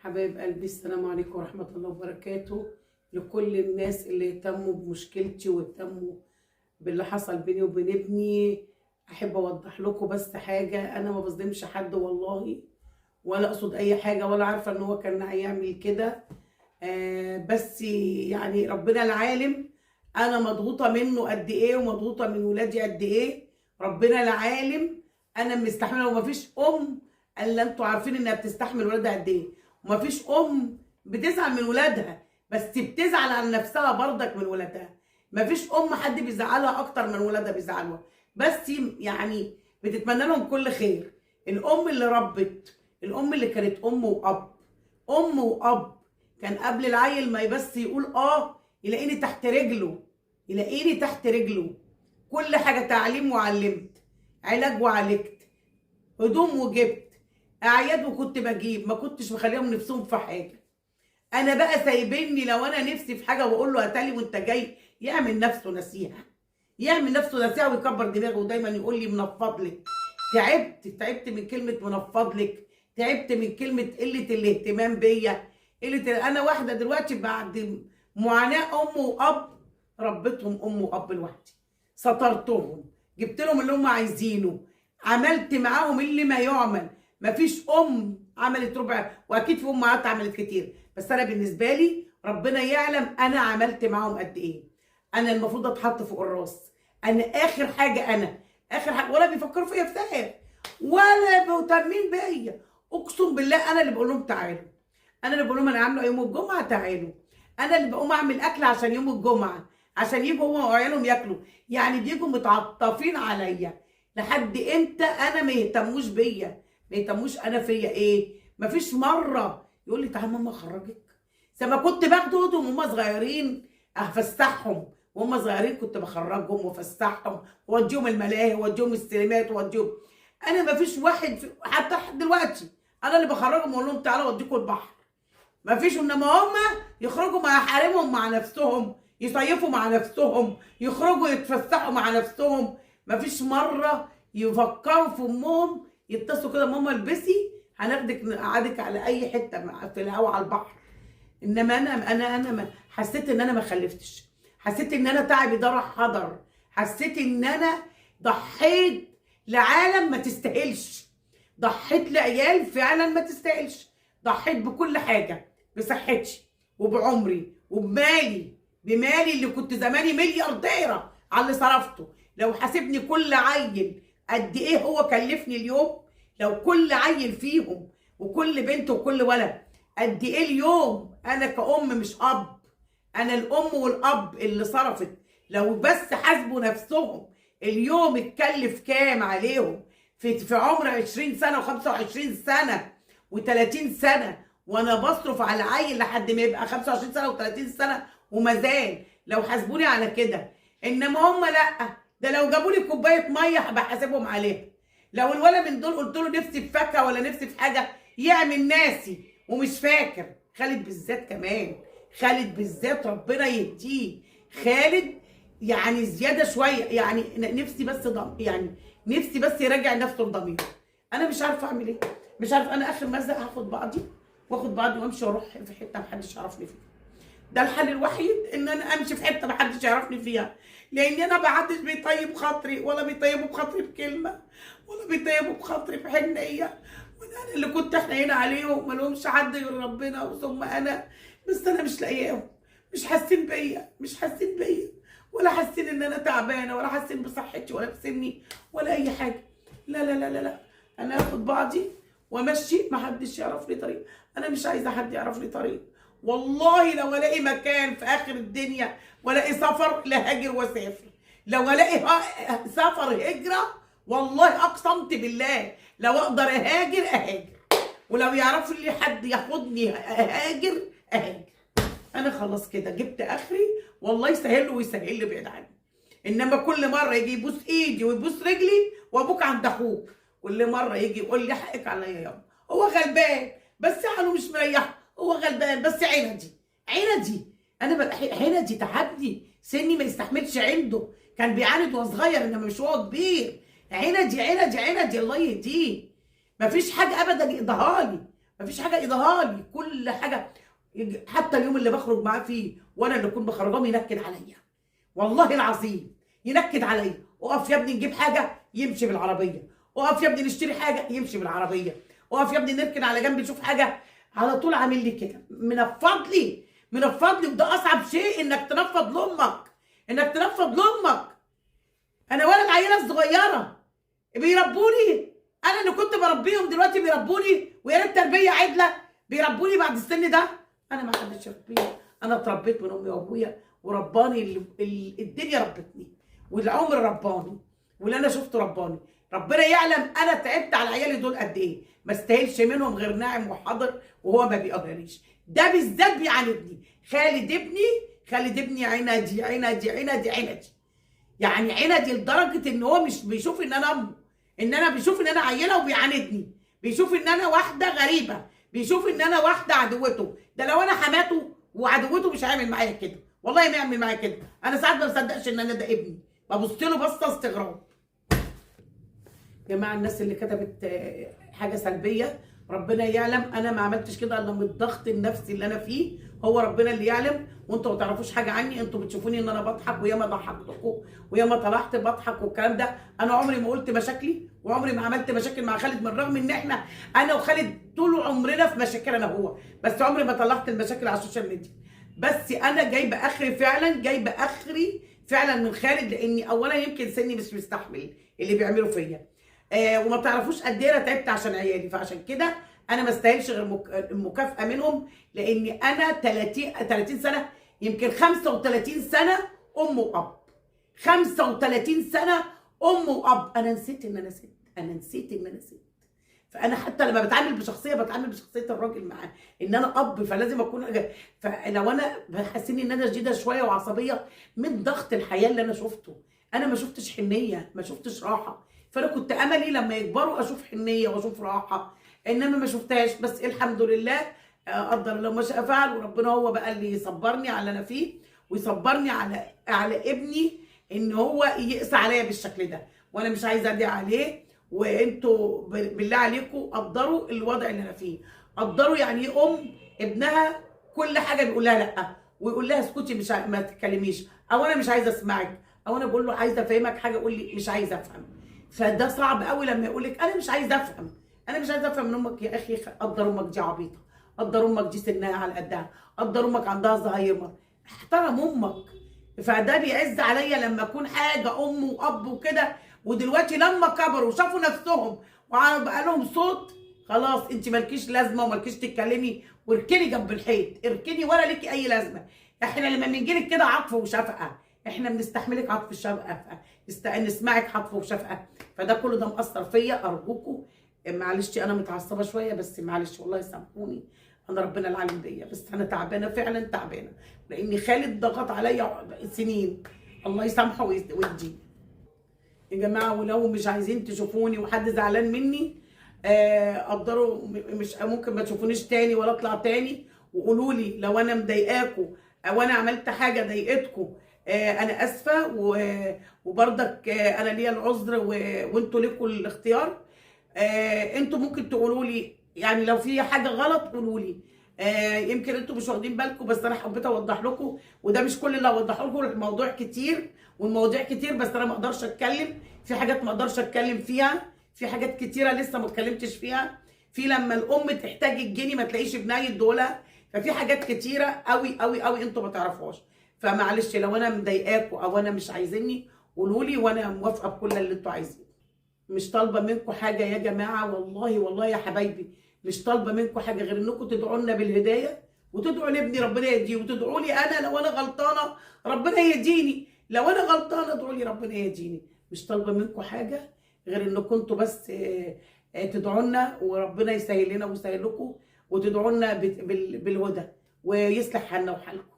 حبايب قلبي، السلام عليكم ورحمة الله وبركاته. لكل الناس اللي اهتموا بمشكلتي واهتموا باللي حصل بيني وبين ابني، أحب أوضح لكم بس حاجة. أنا ما بظلمش حد والله، ولا أقصد أي حاجة، ولا عارفة إن هو كان هيعمل كده. بس يعني ربنا العالم أنا مضغوطة منه قد إيه ومضغوطة من ولادي قد إيه. ربنا العالم أنا مستحملة، ومفيش أم الا انتوا عارفين انها بتستحمل ولادها قد ايه. ومفيش ام بتزعل من ولادها، بس بتزعل عن نفسها برضك من ولادها. مفيش ام حد بيزعلها اكتر من ولادها بيزعلوها، بس يعني بتتمنى لهم كل خير. الام اللي ربت، الام اللي كانت ام واب، ام واب، كان قبل العيل ما بس يقول يلاقيني تحت رجله، يلاقيني تحت رجله. كل حاجه، تعليم وعلمت، علاج وعالجت، هدوم وجبت، اعياد وكنت بجيب، ما كنتش مخليهم نفسهم في حاجه. انا بقى سايبني لو انا نفسي في حاجه واقول له هاتالي وانت جاي، يعمل نفسه نسيها، يعمل نفسه نسيها ويكبر دماغه، ودايما يقول لي منفض لك. تعبت من كلمه منفض لك، تعبت من كلمه قله الاهتمام بيا. انا واحده دلوقتي بعد معاناه ام واب، ربيتهم ام واب لوحدي، سطرتهم، جبت لهم اللي هم عايزينه، عملت معاهم اللي ما يعمل. مفيش ام عملت ربع، واكيد في امهات عملت كتير، بس انا بالنسبه لي ربنا يعلم انا عملت معاهم قد ايه. انا المفروض اتحط فوق الراس، انا اخر حاجه، انا اخر حاجه، ولا بيفكروا فيا في ده، ولا مهتمين بيا. اقسم بالله انا اللي بقول لهم تعالوا، انا اللي بقول لهم انا عامله يوم الجمعه تعالوا، انا اللي بقوم اعمل اكل عشان يوم الجمعه، عشان يجوا هو وعيالهم ياكلوا. يعني بيجوا متعطفين عليا. لحد امتى انا ما يهتموش بيا، ما يهتموش انا فيا ايه؟ مفيش مره يقول لي تعالى ماما اخرجك. زي ما كنت باخدهم وهم صغيرين افسحهم، وهم صغيرين كنت بخرجهم وافسحهم واوديهم الملاهي واوديهم السينمات واوديهم. انا مفيش واحد حتى دلوقتي انا اللي بخرجهم واقول لهم تعالوا اوديكم البحر. مفيش، انما هم يخرجوا مع حريمهم مع نفسهم، يصيفوا مع نفسهم، يخرجوا يتفسحوا مع نفسهم. مفيش مره يفكروا في امهم، يتصلوا كده ماما البسي هناخدك نقعدك على اي حته في الهوا على البحر. انما انا حسيت ان انا ما خلفتش، حسيت ان انا تعبي ده راح هدر، حسيت ان انا ضحيت لعالم ما تستاهلش، ضحيت لعيال فعلا ما تستاهلش، ضحيت بكل حاجه، بصحتي وبعمري وبمالي، بمالي اللي كنت زماني مليارديره على اللي صرفته. لو حاسبني كل عيل قد ايه هو كلفني اليوم، لو كل عيل فيهم وكل بنت وكل ولد قد ايه اليوم انا كأم مش اب، انا الام والاب اللي صرفت، لو بس حاسبوا نفسهم اليوم اتكلف كام عليهم في عمر 20 سنه و25 سنه و30 سنه، وانا بصرف على عيل لحد ما يبقى 25 سنه و30 سنه ومازال. لو حاسبوني على كده، انما هم لا، ده لو جابوا لي كوبايه ميه هبقى حاسبهم عليها. لو الولد من دول قلت له نفسي في فاكهه ولا نفسي في حاجه يعمل ناسي ومش فاكر. خالد بالذات كمان، خالد بالذات ربنا يهديه، خالد يعني زياده شويه، يعني نفسي بس يعني نفسي بس يراجع نفسه لضميره. انا مش عارفه اعمل ايه، مش عارفه. انا اخر مزق هاخد بعضي واخد بعضي وامشي واروح في حته محدش يعرفني فيها. ده الحل الوحيد، ان انا امشي في حته محدش يعرفني فيها، لان انا محدش بيطيب خاطري، ولا بيطيبوا بخاطري بكلمه، ولا بيطيبوا بخاطري بحنيه. وانا اللي كنت حنينه عليهم، ما لهمش حد غير ربنا ثم انا، بس انا مش لاقياهم، مش حاسين بيا، مش حاسين بيا، ولا حاسين ان انا تعبانه، ولا حاسين بصحتي ولا بسني ولا اي حاجه. لا لا لا لا لا، انا هاخد بعضي وامشي، محدش يعرف لي طريق. انا مش عايزه حد يعرف لي طريق. والله لو الاقي مكان في اخر الدنيا والاقي سفر لهاجر واسافر، لو الاقي سفر هجره، والله اقسمت بالله لو اقدر اهاجر. ولو يعرفوا لي حد ياخدني اهاجر. انا خلاص كده جبت اخري، والله يسهل له ويسهل لي بعيد عني. انما كل مره يجي يبوس ايدي ويبوس رجلي، وابوك عند اخوك، كل مره يجي يقول لي حقك عليا يابا، هو غلبان بس عقله مش مريح، هو غلبان بس عندي انا عندي تعبني، سني ما يستحملش عنده، كان بيعاند وهو صغير انما مش هو كبير. عندي الله يهديه، مفيش حاجه ابدا يقضيها لي، مفيش حاجه يقضيها لي، كل حاجه حتى اليوم اللي بخرج معاه فيه وانا اللي اكون بخرجهم ينكد عليا، والله العظيم ينكد عليا. اقف يا ابني نجيب حاجه يمشي بالعربيه، اقف يا ابني نشتري حاجه يمشي بالعربيه، اقف يا ابني نركن على جنب نشوف حاجه، على طول عامل لي كده، منفض لي منفض لي. وده اصعب شيء، انك تنفض لامك، انك تنفض لامك. انا ولد عيله صغيره بيربوني، انا اللي كنت بربيهم دلوقتي بيربوني، ويا ريت تربيه عدله بيربوني بعد السن ده. انا ما حدش يربيني، انا اتربيت من امي وابويا ورباني الدنيا ربتني، والعمر رباني، واللي انا شفته رباني. ربنا يعلم انا تعبت على عيالي دول قد ايه، ما استاهلش منهم غير ناعم وحاضر، وهو ما بيقدرنيش. ده بالذات بيعاندني. خالد ابني عندي عندي عندي عندي، يعني عندي لدرجه ان هو مش بيشوف ان انا امه، ان انا بيشوف ان انا عيله وبيعاندني، بيشوف ان انا واحده غريبه، بيشوف ان انا واحده عدوته. ده لو انا حماته وعدوته مش هيعمل معايا كده، والله ما يعمل معايا كده. انا ساعات ما بصدقش ان انا ده ابني، ببص له بصه استغراب. يا جماعه الناس اللي كتبت حاجه سلبيه، ربنا يعلم انا ما عملتش كده الا من الضغط النفسي اللي انا فيه، هو ربنا اللي يعلم. وانتوا ما تعرفوش حاجه عني، انتوا بتشوفوني ان انا بضحك، وياما ضحكتكم وياما طلعت بضحك والكلام ده. انا عمري ما قلت مشاكلي، وعمري ما عملت مشاكل مع خالد، من رغم ان احنا انا وخالد طول عمرنا في مشاكل انا وهو، بس عمري ما طلعت المشاكل على السوشيال ميديا. بس انا جايبه اخري فعلا، جايبه اخري فعلا من خالد، لاني اولا يمكن سني مش مستحمل اللي بيعمله فيا، وما تعرفوش قد ايه انا تعبت عشان عيالي. فعشان كده انا ما استاهلش غير المكافاه منهم، لاني انا 30 سنه، يمكن 35 سنه ام واب، 35 سنه ام واب. انا نسيت ان انا ست، انا نسيت ان انا ست. فانا حتى لما بتعامل بشخصيه بتعامل بشخصيه الراجل معاه، ان انا اب فلازم اكون فلو انا بحسني ان انا شديده شويه وعصبيه من ضغط الحياه اللي انا شفته. انا ما شفتش حنيه، ما شفتش راحه، فانا كنت املي لما يكبروا اشوف حنيه واشوف راحه، انما ما شفتهاش. بس الحمد لله، قدر الله ما شاء فعل، وربنا هو بقى اللي يصبرني على اللي انا فيه، ويصبرني على ابني ان هو يقسى عليا بالشكل ده. وانا مش عايزه ادعي عليه، وانتوا بالله عليكم قدروا الوضع اللي انا فيه، قدروا يعني ايه ام ابنها كل حاجه بيقول لها لا، ويقول لها اسكتي مش ما تتكلميش، او انا مش عايزه اسمعك، او انا بقول له عايزه افهمك حاجه يقول لي مش عايزه افهم. فده صعب قوي لما يقول لك انا مش عايزه افهم، انا مش عايزه افهم من امك. يا اخي قدر امك دي عبيطه، قدر امك دي سنها على قدها، قدر امك عندها زهايمر، احترم امك. فده بيعز عليا لما اكون حاجه ام واب وكده. ودلوقتي لما كبروا وشافوا نفسهم وبقى لهم صوت، خلاص انت مالكيش لازمه ومالكيش تتكلمي، واركني جنب الحيط، اركني ولا ليكي اي لازمه. احنا لما بنجي لك كده عطف وشفقه، احنا بنستحملك عطف الشفقه، نسمعك عطف وشفقه. فده كله ده مأثر فيا. ارجوكوا معلش انا متعصبه شويه، بس معلش والله سامحوني، انا ربنا العالم بيا، بس انا تعبانه فعلا تعبانه، لان خالد ضغط عليا سنين، الله يسامحه ويديه. يا جماعه ولو مش عايزين تشوفوني وحد زعلان مني، قدروا مش ممكن ما تشوفونيش تاني ولا اطلع تاني، وقولوا لي لو انا مضايقاكم او انا عملت حاجه ضايقتكم، انا اسفه، وبرضك انا ليا العذر، وانتوا ليكم الاختيار. انتوا ممكن تقولوا لي يعني لو في حاجه غلط قولوا لي، يمكن انتوا مش واخدين بالكم، بس انا حبيت اوضح لكم، وده مش كل اللي اوضحه لكم، الموضوع كتير والمواضيع كتير، بس انا ما اقدرش اتكلم في حاجات، ما اقدرش اتكلم فيها في حاجات كتيره لسه ما اتكلمتش فيها، في لما الام تحتاج الجني ما تلاقيش ابنها يدولها، ففي حاجات كتيره قوي قوي قوي انتوا ما تعرفوهاش. فمعلش لو انا مضايقاكم او انا مش عايزيني قولوا لي، وانا موافقه بكل اللي انتوا عايزينه. مش طالبه منكم حاجه يا جماعه، والله والله يا حبايبي، مش طالبه منكم حاجه غير انكم تدعوا لنا بالهدايه، وتدعوا لابني ربنا يهديه، وتدعوا لي انا لو انا غلطانه ربنا يهديني، لو انا غلطانه ادعوا لي ربنا يهديني. مش طالبه منكم حاجه غير انكم انتوا بس تدعوا لنا، وربنا يسهل لنا ويسهل لكم، وتدعوا لنا بالهدى، ويصلح حالنا وحالكم.